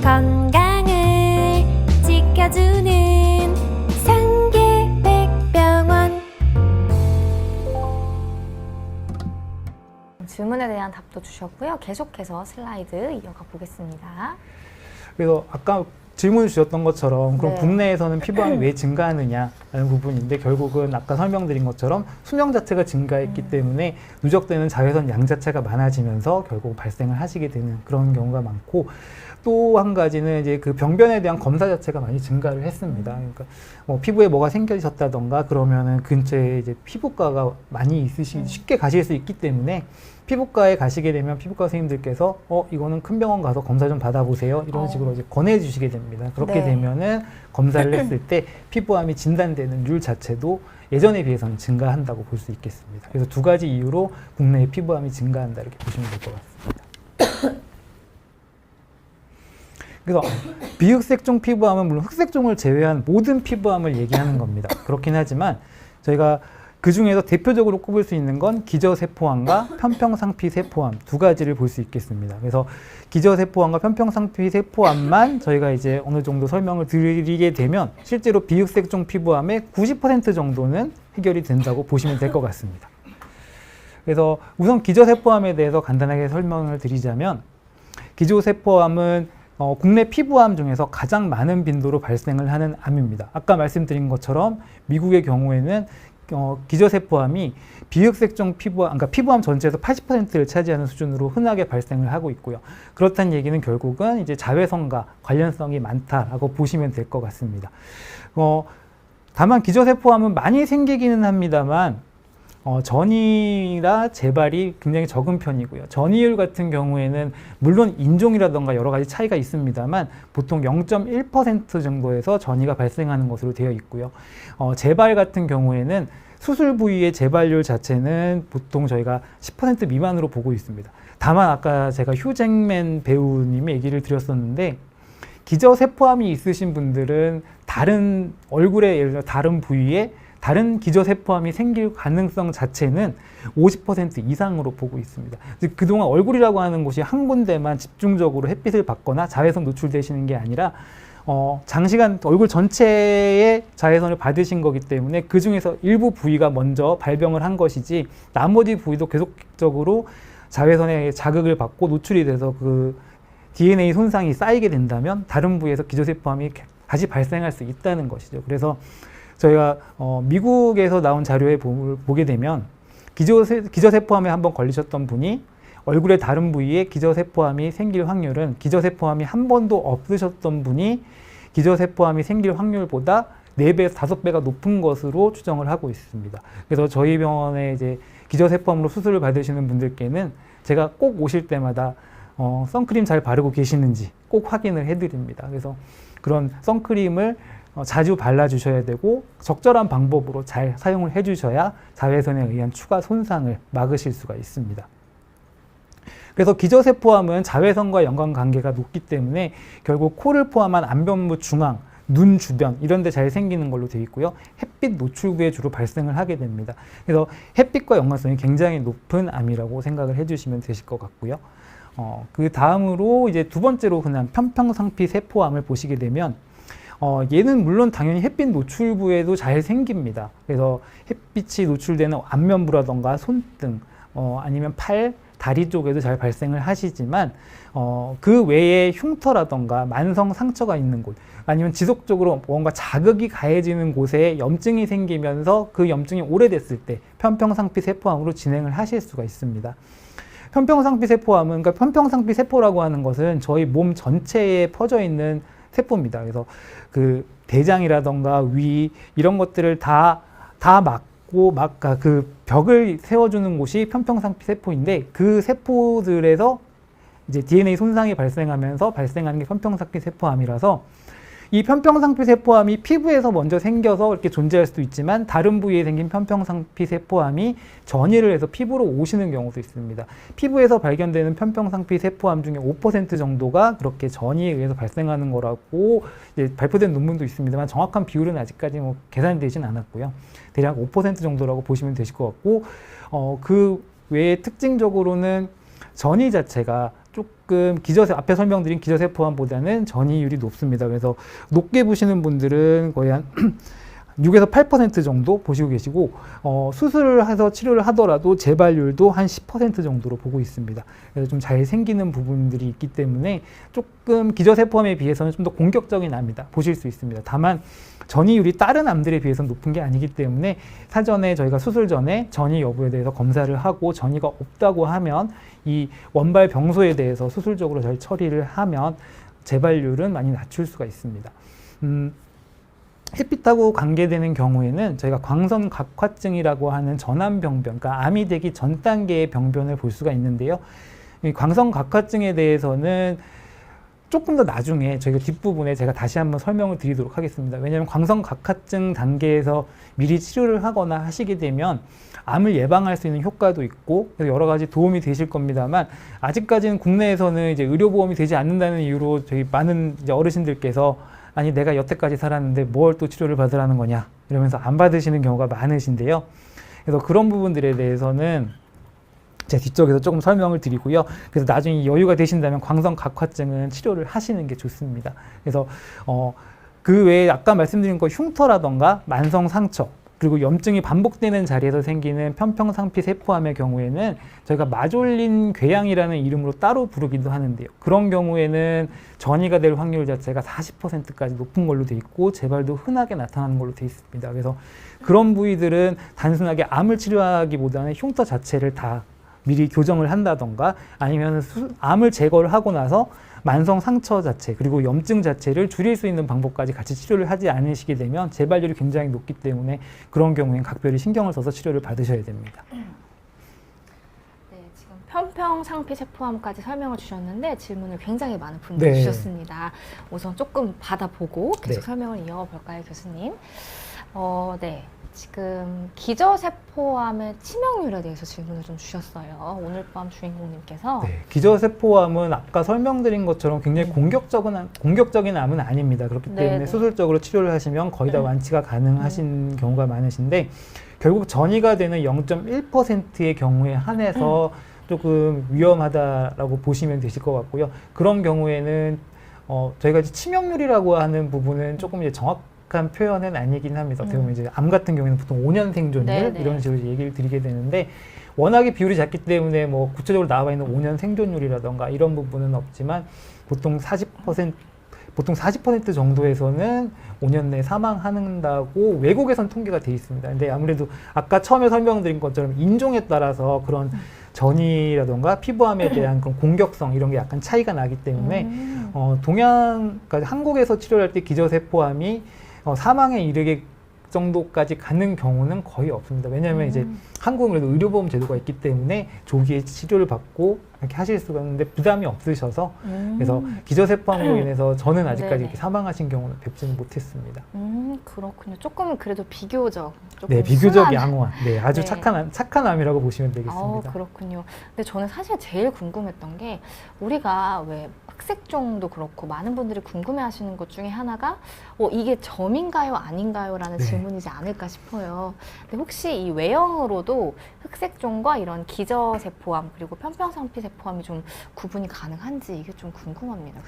건강을 지켜주는 상계백병원. 질문에 대한 답도 주셨고요. 계속해서 슬라이드 이어가 보겠습니다. 그래서 아까 질문 주셨던 것처럼 그럼 네. 국내에서는 피부암이 왜 증가하느냐라는 부분인데, 결국은 아까 설명드린 것처럼 수명 자체가 증가했기 때문에 누적되는 자외선 양 자체가 많아지면서 결국 발생을 하시게 되는 그런 경우가 많고, 또 한 가지는 이제 그 병변에 대한 검사 자체가 많이 증가를 했습니다. 그러니까 뭐 피부에 뭐가 생겨졌다던가 그러면은 근처에 이제 피부과가 많이 쉽게 가실 수 있기 때문에, 피부과에 가시게 되면 피부과 선생님들께서 이거는 큰 병원 가서 검사 좀 받아보세요, 이런 식으로 이제 권해주시게 됩니다. 그렇게 네. 되면은 검사를 했을 때 피부암이 진단되는 률 자체도 예전에 비해서는 증가한다고 볼 수 있겠습니다. 그래서 두 가지 이유로 국내의 피부암이 증가한다, 이렇게 보시면 될 것 같습니다. 그래서 비흑색종 피부암은 물론 흑색종을 제외한 모든 피부암을 얘기하는 겁니다. 그렇긴 하지만 저희가 그 중에서 대표적으로 꼽을 수 있는 건 기저세포암과 편평상피세포암 두 가지를 볼 수 있겠습니다. 그래서 기저세포암과 편평상피세포암만 저희가 이제 어느 정도 설명을 드리게 되면 실제로 비흑색종 피부암의 90% 정도는 해결이 된다고 보시면 될 것 같습니다. 그래서 우선 기저세포암에 대해서 간단하게 설명을 드리자면, 기저세포암은 국내 피부암 중에서 가장 많은 빈도로 발생을 하는 암입니다. 아까 말씀드린 것처럼 미국의 경우에는 기저세포암이 비흑색종 피부암, 그러니까 피부암 전체에서 80%를 차지하는 수준으로 흔하게 발생을 하고 있고요. 그렇다는 얘기는 결국은 이제 자외선과 관련성이 많다라고 보시면 될 것 같습니다. 다만 기저세포암은 많이 생기기는 합니다만 전이나 재발이 굉장히 적은 편이고요. 전이율 같은 경우에는 물론 인종이라던가 여러 가지 차이가 있습니다만 보통 0.1% 정도에서 전이가 발생하는 것으로 되어 있고요. 재발 같은 경우에는 수술 부위의 재발률 자체는 보통 저희가 10% 미만으로 보고 있습니다. 다만 아까 제가 휴잭맨 배우님이 얘기를 드렸었는데, 기저세포암이 있으신 분들은 다른 얼굴의 예를 들어 다른 부위에 다른 기저세포암이 생길 가능성 자체는 50% 이상으로 보고 있습니다. 즉 그동안 얼굴이라고 하는 곳이 한 군데만 집중적으로 햇빛을 받거나 자외선 노출되시는 게 아니라 장시간 얼굴 전체에 자외선을 받으신 거기 때문에 그 중에서 일부 부위가 먼저 발병을 한 것이지, 나머지 부위도 계속적으로 자외선에 자극을 받고 노출이 돼서 그 DNA 손상이 쌓이게 된다면 다른 부위에서 기저세포암이 다시 발생할 수 있다는 것이죠. 그래서 저희가 미국에서 나온 자료에 보게 되면 기저세포암에 한번 걸리셨던 분이 얼굴의 다른 부위에 기저세포암이 생길 확률은 기저세포암이 한 번도 없으셨던 분이 기저세포암이 생길 확률보다 4배에서 5배가 높은 것으로 추정을 하고 있습니다. 그래서 저희 병원에 이제 기저세포암으로 수술을 받으시는 분들께는 제가 꼭 오실 때마다 선크림 잘 바르고 계시는지 꼭 확인을 해드립니다. 그래서 그런 선크림을 자주 발라주셔야 되고 적절한 방법으로 잘 사용을 해주셔야 자외선에 의한 추가 손상을 막으실 수가 있습니다. 그래서 기저세포암은 자외선과 연관관계가 높기 때문에 결국 코를 포함한 안면부 중앙, 눈 주변 이런 데 잘 생기는 걸로 되어 있고요. 햇빛 노출구에 주로 발생을 하게 됩니다. 그래서 햇빛과 연관성이 굉장히 높은 암이라고 생각을 해주시면 되실 것 같고요. 그 다음으로 이제 두 번째로 흔한 편평상피세포암을 보시게 되면 얘는 물론 당연히 햇빛 노출부에도 잘 생깁니다. 그래서 햇빛이 노출되는 안면부라던가 손등, 아니면 팔, 다리 쪽에도 잘 발생을 하시지만 그 외에 흉터라던가 만성 상처가 있는 곳, 아니면 지속적으로 뭔가 자극이 가해지는 곳에 염증이 생기면서 그 염증이 오래됐을 때 편평상피세포암으로 진행을 하실 수가 있습니다. 편평상피세포암은, 그러니까 편평상피세포라고 하는 것은 저희 몸 전체에 퍼져 있는 세포입니다. 그래서 그 대장이라던가 위 이런 것들을 다 막고 그 벽을 세워주는 곳이 편평상피세포인데, 그 세포들에서 이제 DNA 손상이 발생하면서 발생하는 게 편평상피세포암이라서, 이 편평상피세포암이 피부에서 먼저 생겨서 이렇게 존재할 수도 있지만 다른 부위에 생긴 편평상피세포암이 전이를 해서 피부로 오시는 경우도 있습니다. 피부에서 발견되는 편평상피세포암 중에 5% 정도가 그렇게 전이에 의해서 발생하는 거라고 이제 발표된 논문도 있습니다만 정확한 비율은 아직까지 계산이 되진 않았고요. 대략 5% 정도라고 보시면 되실 것 같고, 그 외에 특징적으로는 전이 자체가 조금 앞에 설명드린 기저세포암보다는 전이율이 높습니다. 그래서 높게 보시는 분들은 거의 한 6에서 8% 정도 보시고 계시고, 수술을 해서 치료를 하더라도 재발률도 한 10% 정도로 보고 있습니다. 그래서 좀 잘 생기는 부분들이 있기 때문에 조금 기저세포암에 비해서는 좀 더 공격적인 암이다 보실 수 있습니다. 다만 전이율이 다른 암들에 비해서는 높은 게 아니기 때문에 사전에 저희가 수술 전에 전이 여부에 대해서 검사를 하고 전이가 없다고 하면 이 원발 병소에 대해서 수술적으로 잘 처리를 하면 재발률은 많이 낮출 수가 있습니다. 햇빛하고 관계되는 경우에는 저희가 광선각화증이라고 하는 전암병변, 그러니까 암이 되기 전 단계의 병변을 볼 수가 있는데요. 이 광선각화증에 대해서는 조금 더 나중에 저희가 뒷부분에 제가 다시 한번 설명을 드리도록 하겠습니다. 왜냐하면 광선각화증 단계에서 미리 치료를 하거나 하시게 되면 암을 예방할 수 있는 효과도 있고 여러 가지 도움이 되실 겁니다만, 아직까지는 국내에서는 이제 의료보험이 되지 않는다는 이유로 저희 많은 이제 어르신들께서 아니 내가 여태까지 살았는데 뭘 또 치료를 받으라는 거냐 이러면서 안 받으시는 경우가 많으신데요. 그래서 그런 부분들에 대해서는 제가 뒤쪽에서 조금 설명을 드리고요. 그래서 나중에 여유가 되신다면 광선각화증은 치료를 하시는 게 좋습니다. 그래서 그 외에 아까 말씀드린 거 흉터라던가 만성 상처, 그리고 염증이 반복되는 자리에서 생기는 편평상피세포암의 경우에는 저희가 마졸린 궤양이라는 이름으로 따로 부르기도 하는데요. 그런 경우에는 전이가 될 확률 자체가 40%까지 높은 걸로 돼 있고 재발도 흔하게 나타나는 걸로 돼 있습니다. 그래서 그런 부위들은 단순하게 암을 치료하기보다는 흉터 자체를 다 미리 교정을 한다던가 아니면 암을 제거를 하고 나서 만성 상처 자체 그리고 염증 자체를 줄일 수 있는 방법까지 같이 치료를 하지 않으시게 되면 재발률이 굉장히 높기 때문에 그런 경우엔 각별히 신경을 써서 치료를 받으셔야 됩니다. 네, 지금 편평상피세포암까지 설명을 주셨는데 질문을 굉장히 많은 분들이 네. 주셨습니다. 우선 조금 받아보고 계속 네. 설명을 이어볼까요, 교수님? 네. 지금 기저세포암의 치명률에 대해서 질문을 좀 주셨어요. 오늘 밤 주인공님께서. 네, 기저세포암은 아까 설명드린 것처럼 굉장히 공격적인 암은 아닙니다. 그렇기 때문에 네네. 수술적으로 치료를 하시면 거의 다 완치가 가능하신 경우가 많으신데 결국 전이가 되는 0.1%의 경우에 한해서 조금 위험하다라고 보시면 되실 것 같고요. 그런 경우에는 저희가 이제 치명률이라고 하는 부분은 조금 이제 정확한 표현은 아니긴 합니다. 어떻게 보면 이제 암 같은 경우에는 보통 5년 생존율 네네. 이런 식으로 얘기를 드리게 되는데 워낙에 비율이 작기 때문에 뭐 구체적으로 나와 있는 5년 생존율이라던가 이런 부분은 없지만 보통 40% 정도에서는 5년 내에 사망한다고 외국에선 통계가 돼 있습니다. 근데 아무래도 아까 처음에 설명드린 것처럼 인종에 따라서 그런 전이라던가 피부암에 대한 그런 공격성 이런 게 약간 차이가 나기 때문에 그러니까 한국에서 치료를 할 때 기저세포암이 사망에 이르게 정도까지 가는 경우는 거의 없습니다. 왜냐하면 이제 한국은 그래도 의료보험 제도가 있기 때문에 조기에 치료를 받고 이렇게 하실 수가 있는데 부담이 없으셔서 그래서 기저세포암으로 인해서 저는 아직까지 네네. 이렇게 사망하신 경우는 뵙지는 못했습니다. 그렇군요. 조금은 그래도 비교적. 조금 네, 비교적 순한- 양호한, 네, 아주 네. 착한 암이라고 보시면 되겠습니다. 그렇군요. 근데 저는 사실 제일 궁금했던 게 우리가 왜 흑색종도 그렇고 많은 분들이 궁금해하시는 것 중에 하나가 이게 점인가요, 아닌가요? 라는 네. 질문이지 않을까 싶어요. 근데 혹시 이 외형으로도 흑색종과 이런 기저세포암 그리고 편평상피세포암이 좀 구분이 가능한지 이게 좀 궁금합니다,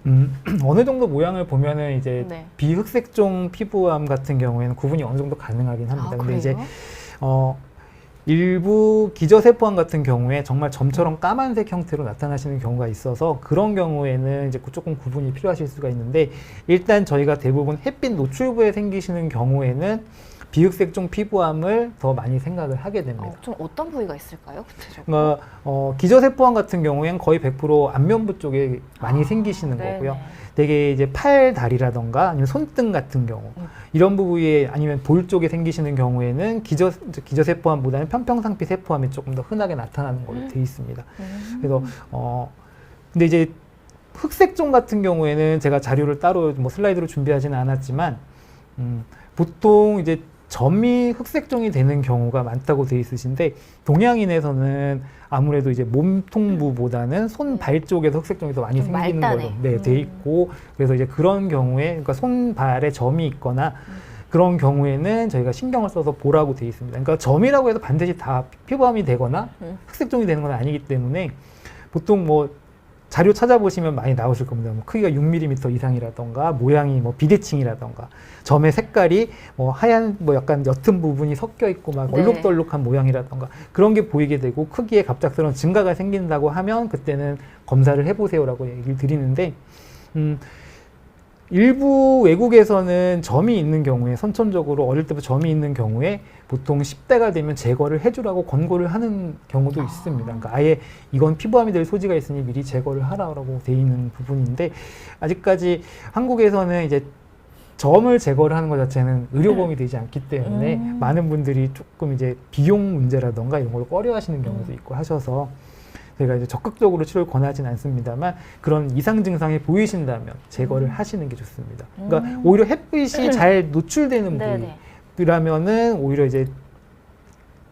교수님. 어느 정도 모양을 보면은 이제 네. 비흑색종 피부암 같은 경우에는 구분이 어느 정도 가능하긴 합니다. 근데 그래요? 이제 일부 기저세포암 같은 경우에 정말 점처럼 까만색 형태로 나타나시는 경우가 있어서 그런 경우에는 이제 조금 구분이 필요하실 수가 있는데 일단 저희가 대부분 햇빛 노출부에 생기시는 경우에는 비흑색종 피부암을 더 많이 생각을 하게 됩니다. 좀 어떤 부위가 있을까요, 구체적으로? 그러니까 기저세포암 같은 경우에는 거의 100% 안면부 쪽에 많이 생기시는 네네. 거고요. 되게 이제 팔, 다리라던가 아니면 손등 같은 경우 이런 부위에 아니면 볼 쪽에 생기시는 경우에는 기저세포암보다는 편평상피 세포암이 조금 더 흔하게 나타나는 걸로 되어 있습니다. 그래서 근데 이제 흑색종 같은 경우에는 제가 자료를 따로 뭐 슬라이드로 준비하지는 않았지만 보통 이제 점이 흑색종이 되는 경우가 많다고 되어 있으신데 동양인에서는 아무래도 이제 몸통부보다는 손발 쪽에서 흑색종이 더 많이 좀 생기는 말단에. 걸로 돼 있고 그래서 이제 그런 경우에 그러니까 손발에 점이 있거나 그런 경우에는 저희가 신경을 써서 보라고 되어 있습니다. 그러니까 점이라고 해서 반드시 다 피부암이 되거나 흑색종이 되는 건 아니기 때문에 보통 뭐 자료 찾아보시면 많이 나오실 겁니다. 뭐 크기가 6mm 이상이라던가 모양이 뭐 비대칭이라던가 점의 색깔이 뭐 하얀 뭐 약간 옅은 부분이 섞여 있고 막 네. 얼룩덜룩한 모양이라던가 그런 게 보이게 되고 크기에 갑작스러운 증가가 생긴다고 하면 그때는 검사를 해보세요라고 얘기를 드리는데 일부 외국에서는 점이 있는 경우에 선천적으로 어릴 때부터 점이 있는 경우에 보통 10대가 되면 제거를 해주라고 권고를 하는 경우도 있습니다. 그러니까 아예 이건 피부암이 될 소지가 있으니 미리 제거를 하라고 돼 있는 부분인데 아직까지 한국에서는 이제 점을 제거를 하는 것 자체는 의료보험이 되지 않기 때문에 많은 분들이 조금 이제 비용 문제라던가 이런 걸 꺼려하시는 경우도 있고 하셔서 제가 이제 적극적으로 치료를 권하진 않습니다만 그런 이상 증상이 보이신다면 제거를 하시는 게 좋습니다. 그러니까 오히려 햇빛이 잘 노출되는 네네. 부위라면은 오히려 이제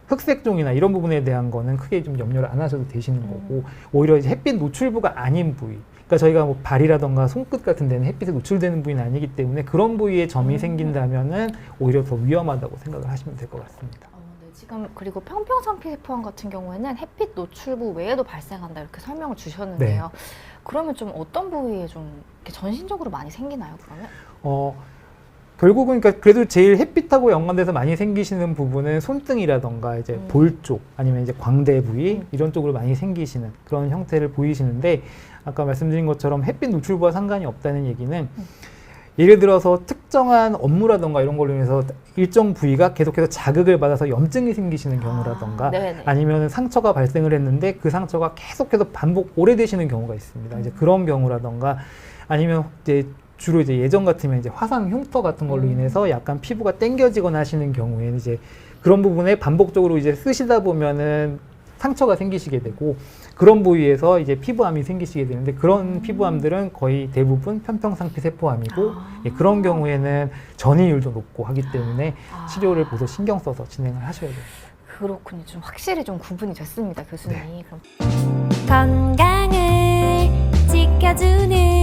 흑색종이나 이런 부분에 대한 거는 크게 좀 염려를 안 하셔도 되시는 거고 오히려 이제 햇빛 노출부가 아닌 부위 그러니까 저희가 뭐 발이라던가 손끝 같은 데는 햇빛에 노출되는 부위는 아니기 때문에 그런 부위에 점이 생긴다면은 오히려 더 위험하다고 생각을 하시면 될 것 같습니다. 네, 지금 그리고 평평상피세포암 같은 경우에는 햇빛 노출부 외에도 발생한다 이렇게 설명을 주셨는데요. 그러면 좀 어떤 부위에 좀 이렇게 전신적으로 많이 생기나요? 그러면? 결국은 그러니까 그래도 제일 햇빛하고 연관돼서 많이 생기시는 부분은 손등이라던가 이제 볼 쪽 아니면 이제 광대 부위 이런 쪽으로 많이 생기시는 그런 형태를 보이시는데 아까 말씀드린 것처럼 햇빛 노출부와 상관이 없다는 얘기는 예를 들어서 특정한 업무라던가 이런 걸로 인해서 일정 부위가 계속해서 자극을 받아서 염증이 생기시는 경우라던가 아니면 상처가 발생을 했는데 그 상처가 계속해서 반복 오래되시는 경우가 있습니다. 이제 그런 경우라던가 아니면 이제 주로 이제 예전 같으면 이제 화상 흉터 같은 걸로 인해서 약간 피부가 당겨지거나 하시는 경우에는 이제 그런 부분에 반복적으로 이제 쓰시다 보면은 상처가 생기시게 되고 그런 부위에서 이제 피부암이 생기시게 되는데 그런 피부암들은 거의 대부분 편평상피세포암이고 예, 그런 경우에는 전이율도 높고 하기 때문에 치료를 보다 신경 써서 진행을 하셔야 돼요. 그렇군요. 좀 확실히 좀 구분이 됐습니다, 교수님. 네. 그럼. 건강을 지켜주는